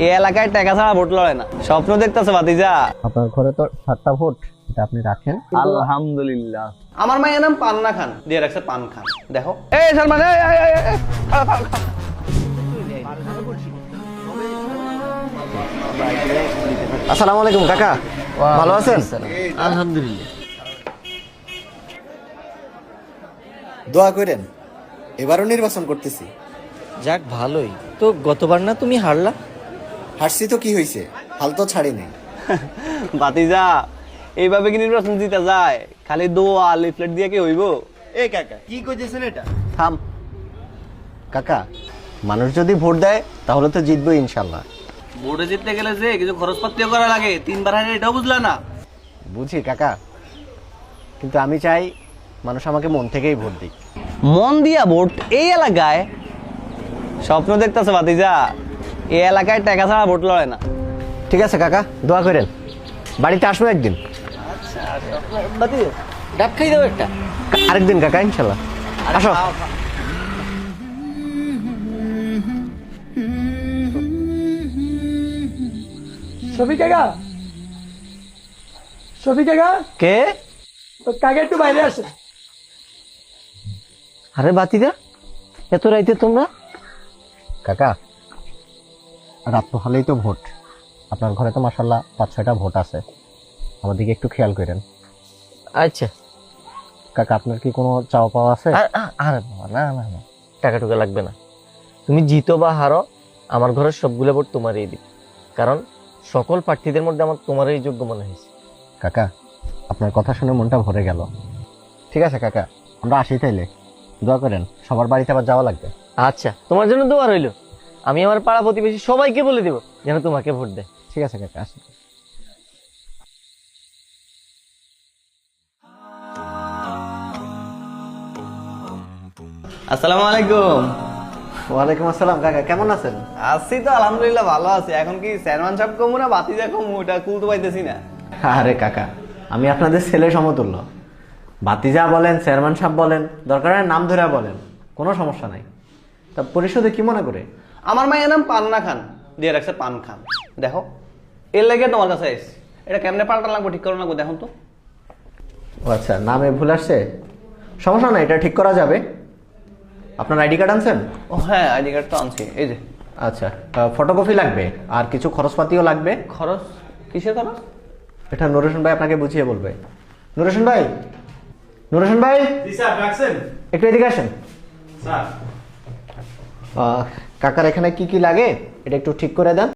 এই এলাকায় টাকা ছাড়া ভোট লড়ে না। স্বপ্ন দেখতেছে ভাতিজা। আপনার ঘরে তো 7টা ভোট, এটা আপনি রাখেন। আলহামদুলিল্লাহ। আমার মায়ের নাম পান্না খান, দিয়ে রাখছে পান খান। দেখো এই সালমান, আসসালামু আলাইকুম কাকা, ভালো আছেন? আলহামদুলিল্লাহ। দোয়া করেন, এবারও নির্বাচন করতেছি। যাক ভালোই তো, গতবার না তুমি হারলা? হারছি তো কি হয়েছে, হাল তো ছাড়ি নাই। ভাতিজা এইভাবে কি নির্বাচন জিতে যায়? খালি দোয়া লিফলেট দিয়ে কি হইব? এই কাকা কি কইতেছেন এটা? থাম কাকা, মানুষ যদি ভোট দেয় তাহলে তো জিতবো ইনশাল্লাহ। ভোটে জিততে গেলে যে কিছু খরচপাতিও করা লাগে, 3বার হারে এটাও বুঝলা না? বুঝি কাকা, কিন্তু আমি চাই মানুষ আমাকে মন থেকেই ভোট দিক। মন দিয়া ভোট এই এলাকায়? স্বপ্ন দেখতেছে ভাতিজা। এই এলাকায় টাকা ছাড়া ভোট লড়ে না। ঠিক আছে কাকা, দোয়া করেন, বাড়িতে আসবো একদিন। ডাব খাই দাও একটা। আরেকদিন কাকা, ইনশাল্লাহ আসো। শফিক কাকা, শফিক কাকা, কে? কাকা একটু বাইরে আসে। আরে বাতিদা, এত রাইতে তোমরা? কাকা, রাত তো হলেই তো ভোট, আপনার ঘরে তো মাশাল্লাহ 5-6টা ভোট আছে, আমার দিকে একটু খেয়াল করেন। আচ্ছা কাকা, আপনার কি কোনো চাওয়া পাওয়া আছে? আরে বাবা, না না না, টাকা টুকা লাগবে না। তুমি জিতো বা হারো, আমার ঘরের সবগুলো ভোট তোমারই দিই, কারণ সকল প্রার্থীদের মধ্যে আমার তোমারই যোগ্য মনে হয়েছে। কাকা, আপনার কথা শুনে মনটা ভরে গেল। ঠিক আছে কাকা, আমরা আসি তাইলে। দোয়া করেন, সবার বাড়িতে আবার যাওয়া লাগবে। আচ্ছা, তোমার জন্য দোয়া রইলো। আমি আমার পাড়া প্রতিবেশী সবাইকে বলে দেবো যেন তোমাকে ভোট দেয়। ঠিক আছে কাকা, আসি। আসসালামু আলাইকুম। ওয়ালাইকুম আসসালাম কাকা, কেমন আছেন? আছি তো আলহামদুলিল্লাহ, ভালো আছি। এখন কি চেয়ারম্যান সাহেব কমু না ভাতিজা কমু, এটা কুলতে পাইতেছি না। আরে কাকা, আমি আপনাদের ছেলে সমতুল্য। ভাতিজা বলেন, চেয়ারম্যান সাহেব বলেন, দরকার হয় নাম ধরে বলেন, কোনো সমস্যা নাই। তা পরিষদে কি মনে করে? আমার মায়ের নাম পান্না খান, দিয়ে রাখছে পান খান। দেখো এর লাগে তোমার কাছে এসেছি। এটা কেমনে পাল্টা লাগবো, ঠিক করো লাগবো, দেখুন তো। ও আচ্ছা, নামে ভুল আসছে, সমস্যা নাই, এটা ঠিক করা যাবে। আপনার আইডি কার্ড আনছেন? ও হ্যাঁ, আইডি কার্ড তো আনছি, এই যে। আচ্ছা, ফটোকপি লাগবে আর কিছু খরচপাতিও লাগবে। খরচ? কিসের খরচ? এটা নুরোশন ভাই আপনাকে বুঝিয়ে বলবে। নুরোশন ভাই, নুরোশন ভাই, একটু এদিকে আসেন। কাকার এখানে কি কি লাগে এটা একটু ঠিক করে দেন।